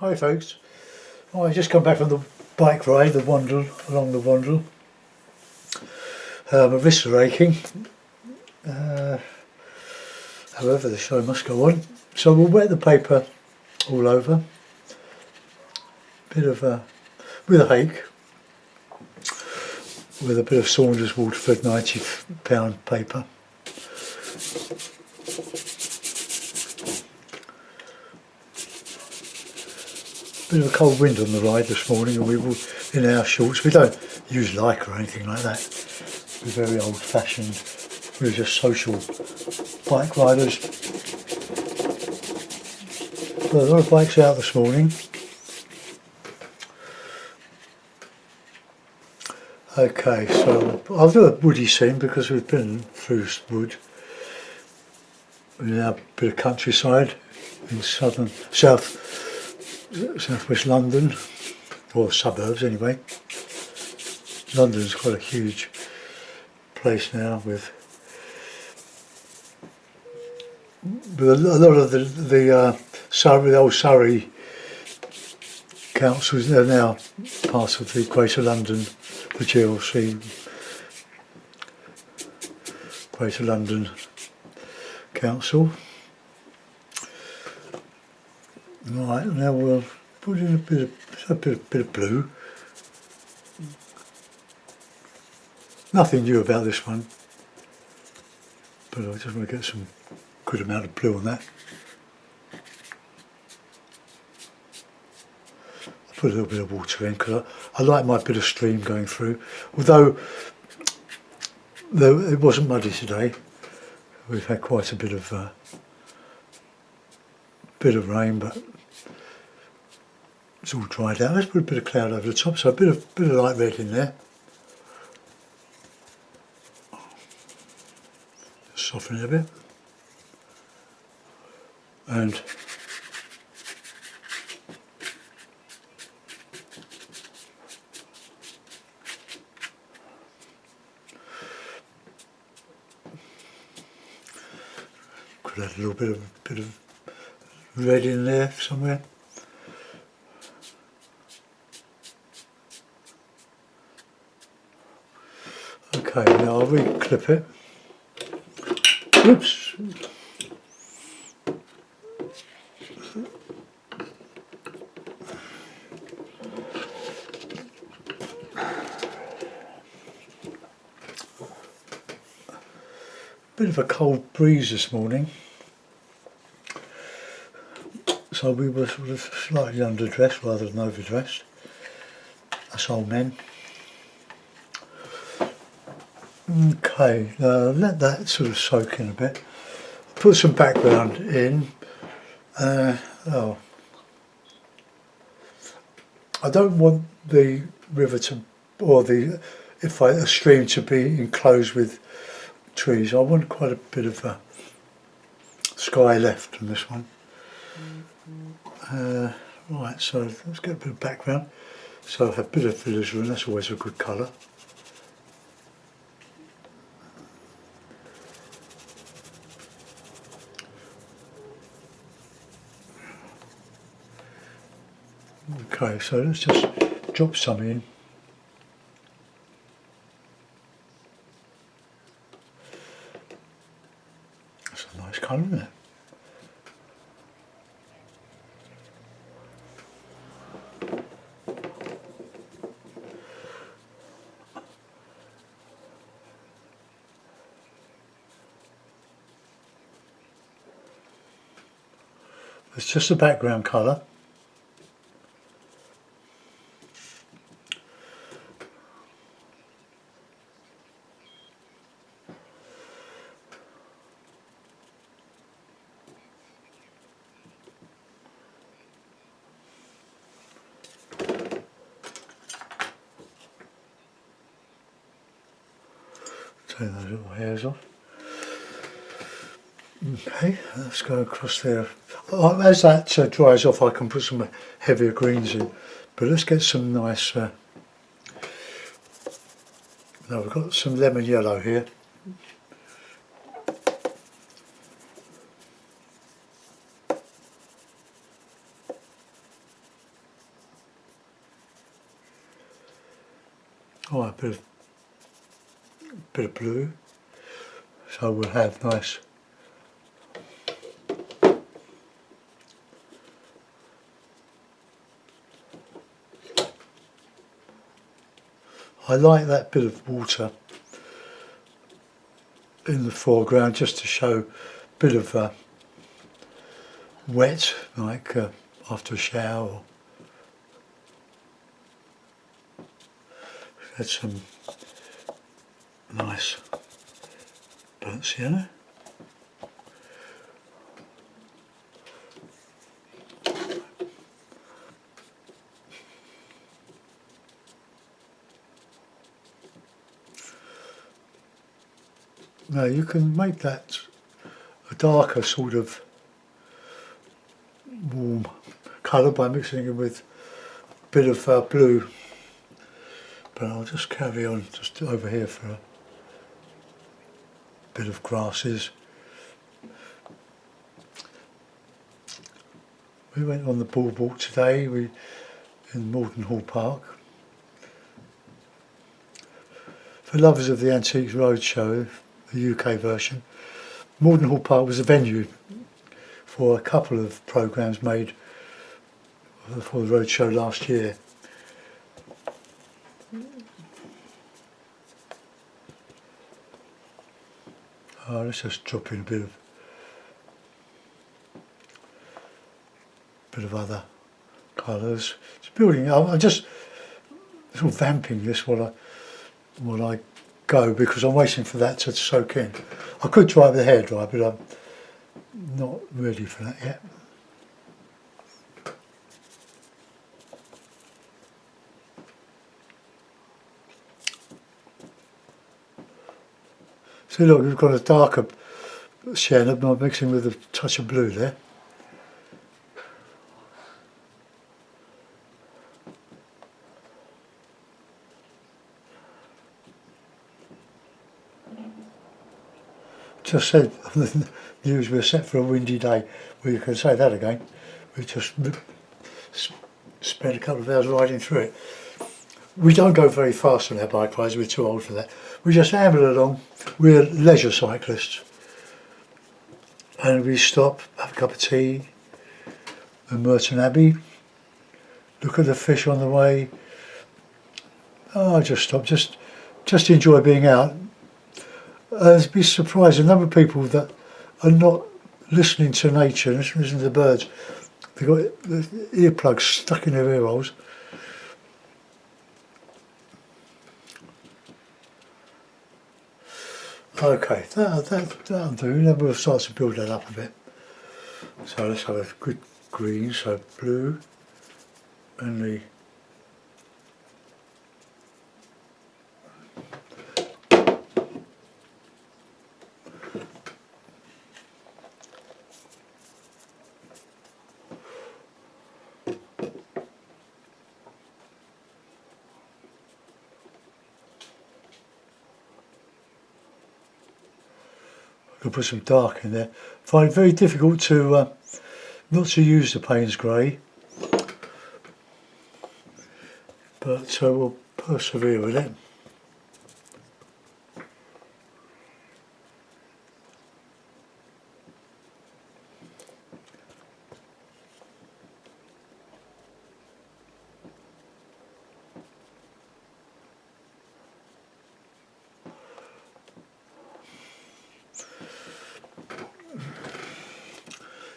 Hi folks, I just come back from the bike ride, along the Wandle. My wrists are aching, however the show must go on. So we'll wet the paper all over, with a hake, with a bit of Saunders Waterford £90 paper. Bit of a cold wind on the ride this morning, and we were in our shorts. We don't use Lycra or anything like that. We're very old fashioned. We're just social bike riders. But a lot of bikes out this morning. Okay, so I'll do a woody scene because we've been through wood. We're now a bit of countryside in southwest London, or suburbs anyway. London's quite a huge place now with a lot of the old Surrey councils. They're now part of the Greater London, the GLC, Greater London Council. Right, now we'll put in a bit of blue. Nothing new about this one, but I just want to get some good amount of blue on that. I put a little bit of water in because I like my bit of stream going through. Although it wasn't muddy today, we've had quite a bit of rain, but it's all dried out. Let's put a bit of cloud over the top, so a bit of light red in there. Soften it a bit. And could add a little bit of red in there somewhere. Okay, now I'll re-clip it. Oops. Bit of a cold breeze this morning, so we were sort of slightly underdressed rather than overdressed, us old men. Okay, let that sort of soak in a bit. Put some background in. I don't want the river a stream to be enclosed with trees. I want quite a bit of sky left on this one. Right, so let's get a bit of background. So I have a bit of alizarin, that's always a good colour. Okay, so let's just drop some in. That's a nice colour, isn't it? It's just a background colour. Take those little hairs off. Okay, let's go across there. As that dries off, I can put some heavier greens in, but let's get some nice. Now we've got some lemon yellow here. Oh, a bit of blue. So we'll have nice I like that bit of water in the foreground just to show a bit of wet, like after a shower. Or had some nice burnt sienna. Now you can make that a darker sort of warm colour by mixing it with a bit of blue, but I'll just carry on just over here for a bit of grasses. We went on the boardwalk today in Malden Hall Park. For lovers of the Antiques Roadshow, the UK version, Malden Hall Park was a venue for a couple of programmes made for the Roadshow last year. Let's just drop in a bit of other colours. It's building. I'm just sort of vamping this while I go because I'm waiting for that to soak in. I could try with a hairdryer, but I'm not ready for that yet. See, look, we've got a darker sienna, but I'm mixing with a touch of blue there. Just said on the news we're set for a windy day. Well, you can say that again. We just spent a couple of hours riding through it. We don't go very fast on our bike rides, we're too old for that. We just amble along. We're leisure cyclists. And we stop, have a cup of tea in Merton Abbey, look at the fish on the way. Just stop, just enjoy being out. You'd be surprised the number of people that are not listening to nature, listening to the birds. They've got the earplugs stuck in their ear holes. Okay, that'll do. Then we'll start to build that up a bit. So let's have a good green, so blue, and the I'll put some dark in there. Find it very difficult to not to use the Payne's grey, but we'll persevere with it.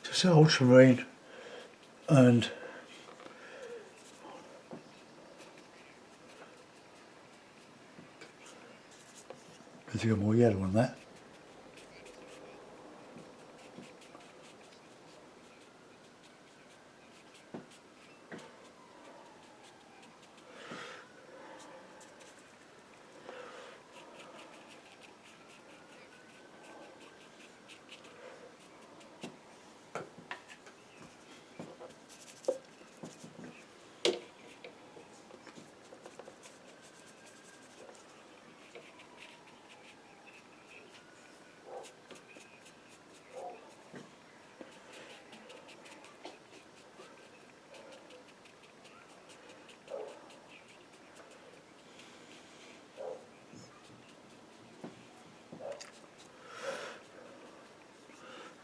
Just ultramarine and there's got more yellow on that.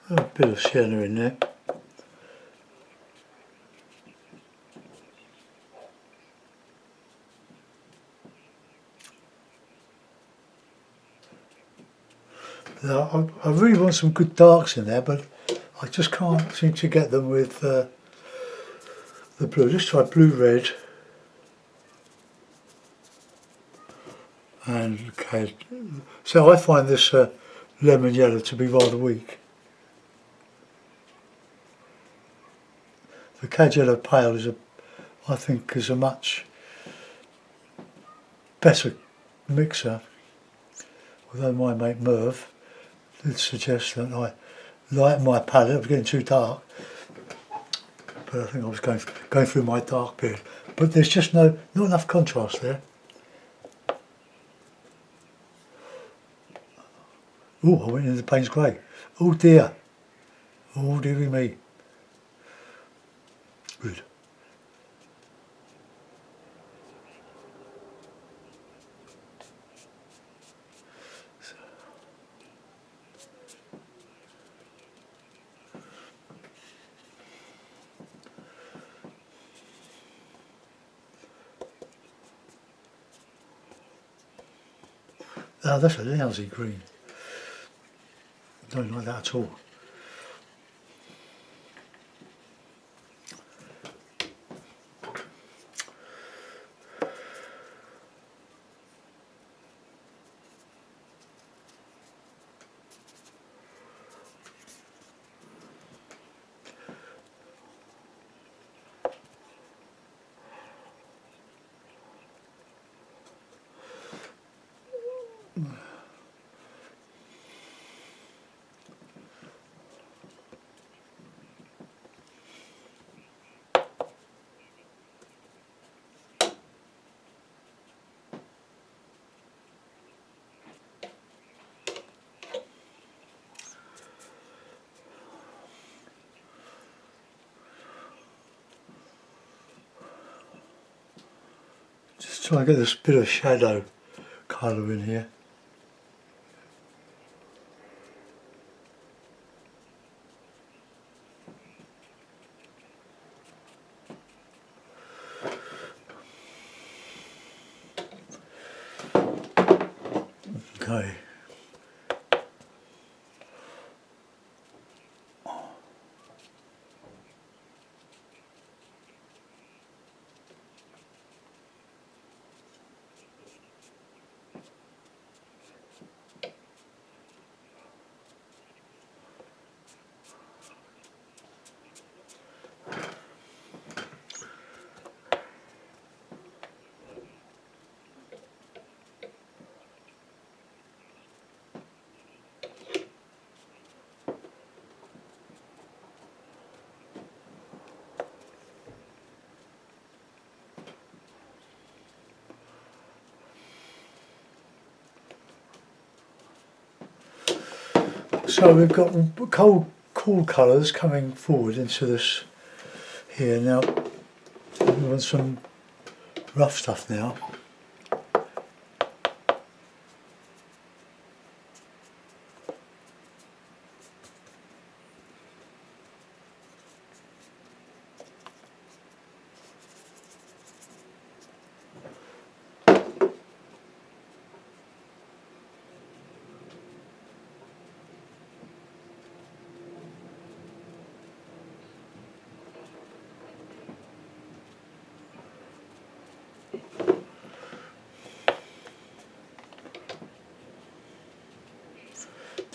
A bit of sienna in there. Now, I really want some good darks in there, but I just can't seem to get them with the blue. Just try blue red and okay. So I find this lemon yellow to be rather weak. The cad yellow pale is I think is a much better mixer. Although my mate Merv did suggest that I lighten my palette. It was getting too dark, but I think I was going through my dark period. But there's just not enough contrast there. Oh, I went into the Payne's Grey. Oh dear. Oh dearie me. Good. Oh, that's a lousy green. I don't like that at all. Just try and get this bit of shadow colour in here. Okay. So we've got cool colours coming forward into this here now. We want some rough stuff now.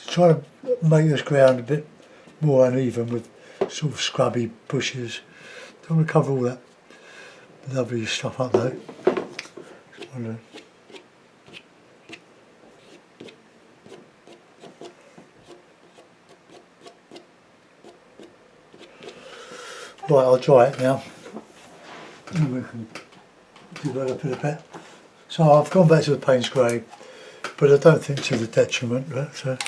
Try to make this ground a bit more uneven with sort of scrubby bushes. Don't want to cover all that lovely stuff up though. Right, I'll dry it now and we can develop it a bit. So I've gone back to the Payne's Grey, but I don't think to the detriment. But,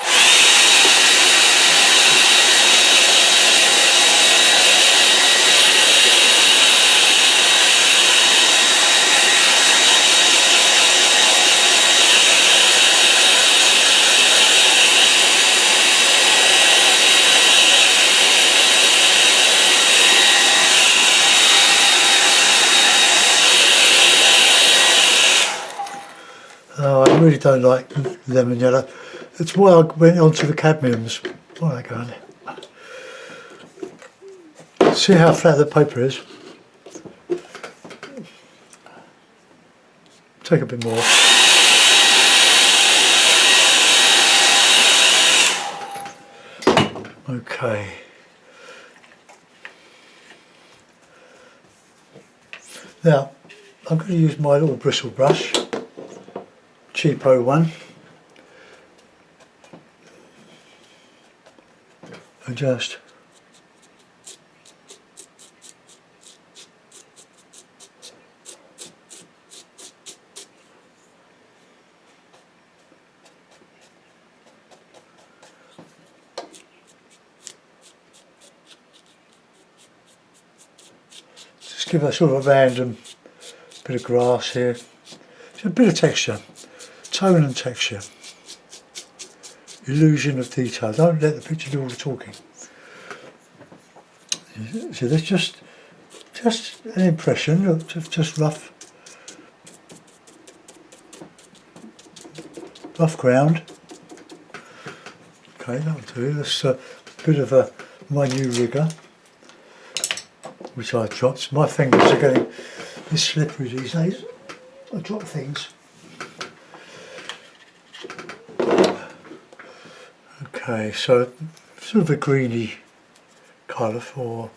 I really don't like lemon yellow. It's why I went on to the cadmiums. Oh, they go on there. See how flat the paper is? Take a bit more. Okay. Now, I'm going to use my little bristle brush, cheapo one, and just give a sort of a random bit of grass here. Just a bit of texture, tone and texture. Illusion of detail. Don't let the picture do all the talking. So there's just an impression of just rough ground. Okay, that'll do. That's a bit of my new rigger, which I dropped. My fingers are getting a bit slippery these days. I drop things. Okay, so sort of a greeny colour for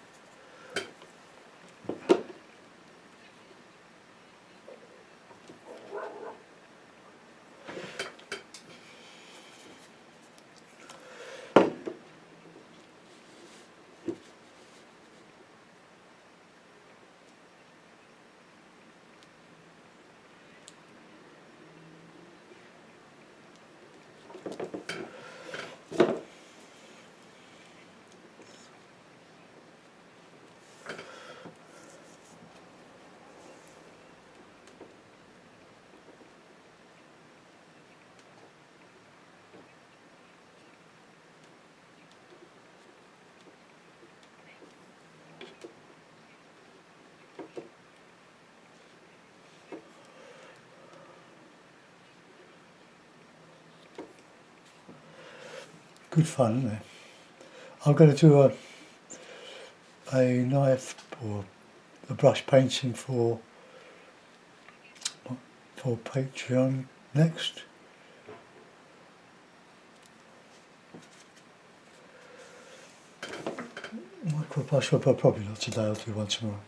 good fun, isn't it? I'm going to do a knife or a brush painting for Patreon next. Microbrush, but probably not today. I'll do one tomorrow.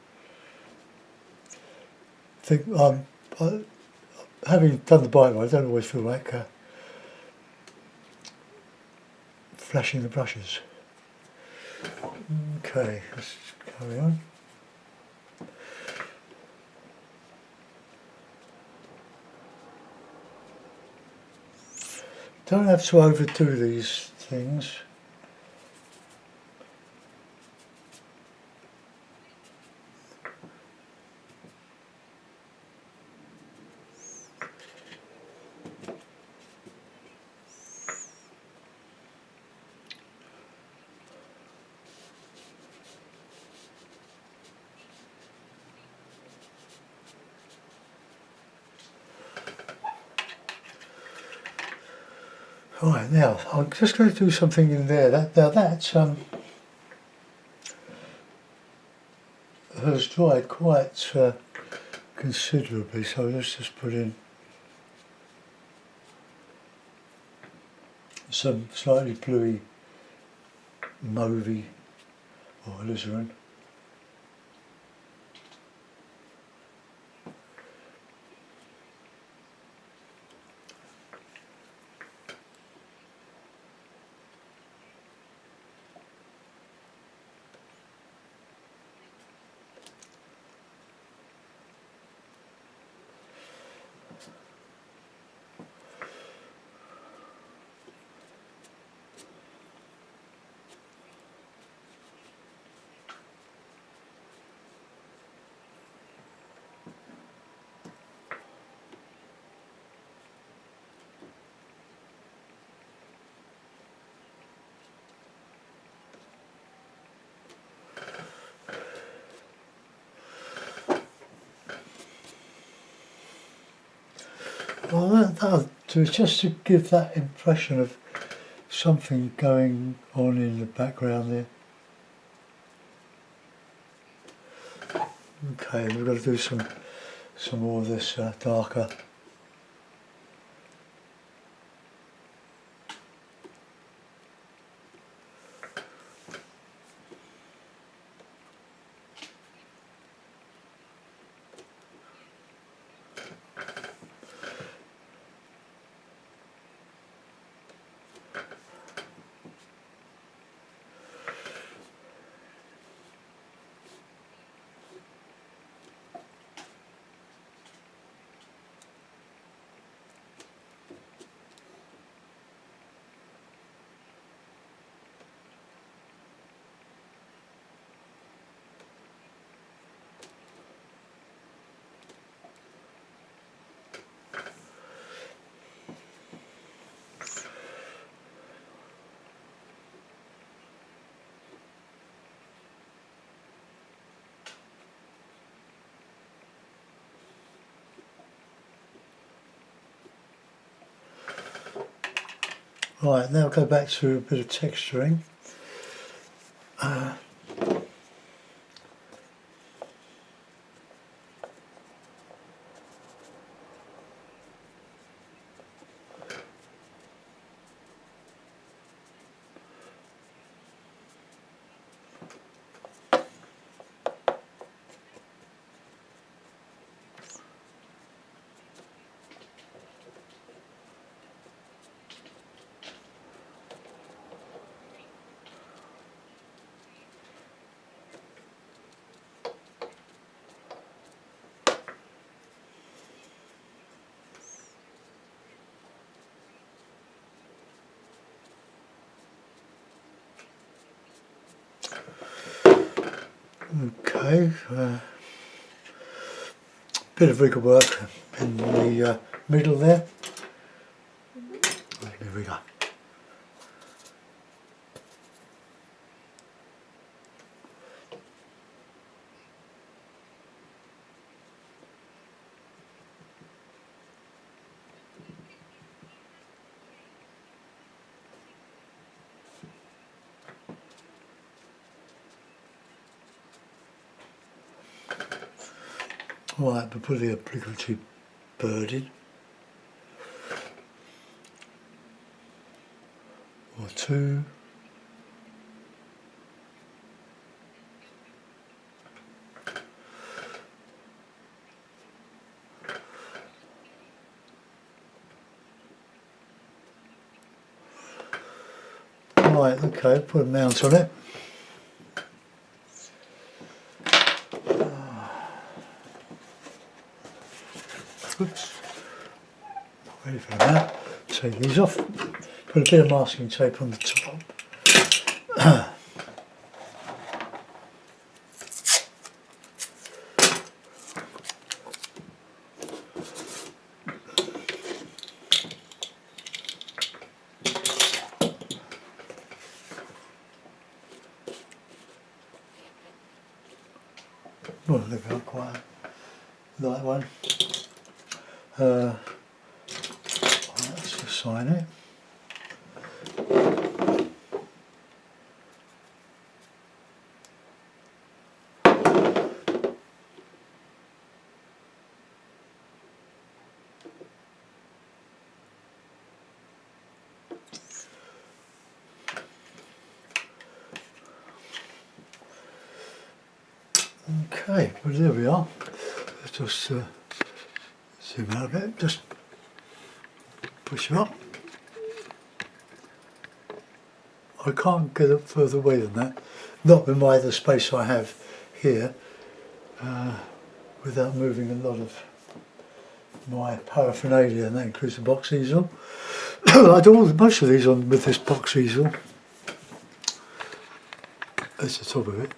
Having done the bike ride, I don't always feel like flashing the brushes. Okay, let's carry on. Don't have to overdo these things. Right, now I'm just going to do something in there. That has dried quite considerably, so let's just put in some slightly bluey, mauvey or alizarin. Well, just to give that impression of something going on in the background there. Okay, we've got to do some more of this darker. Right, now go back to a bit of texturing. Okay, bit of wriggle work in the middle there. Here we go. Right, we'll put the obligatory bird in. Or two. Right, okay, put a mount on it. Oops, not ready for that. Take these off. Put a bit of masking tape on the top. Oh, look at quite a light one. Let's just sign it. Okay, well there we are. Let's just zoom out a bit, just push it up. I can't get it further away than that, not with the space I have here, without moving a lot of my paraphernalia, and that includes the box easel. I do most of these on with this box easel. That's the top of it.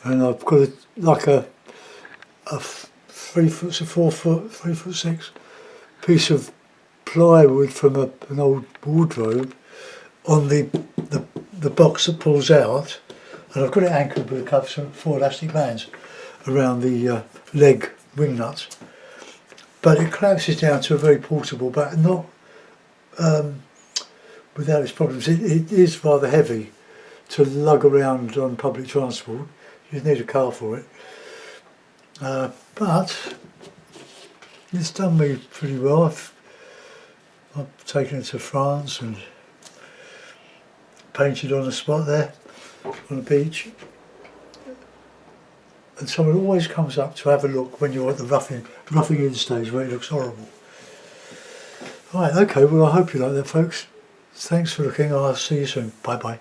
And I've got like a 3 foot to 4 foot, 3'6" piece of plywood from an old wardrobe on the box that pulls out, and I've got it anchored with a couple of 4 elastic bands around the leg wing nuts. but it collapses down to a very portable, but not without its problems. It is rather heavy to lug around on public transport. You need a car for it, but it's done me pretty well. I've taken it to France and painted on the spot there on the beach, and someone always comes up to have a look when you're at the roughing in stage where it looks horrible. Right, okay, well I hope you like that, folks. Thanks for looking. I'll see you soon. Bye bye.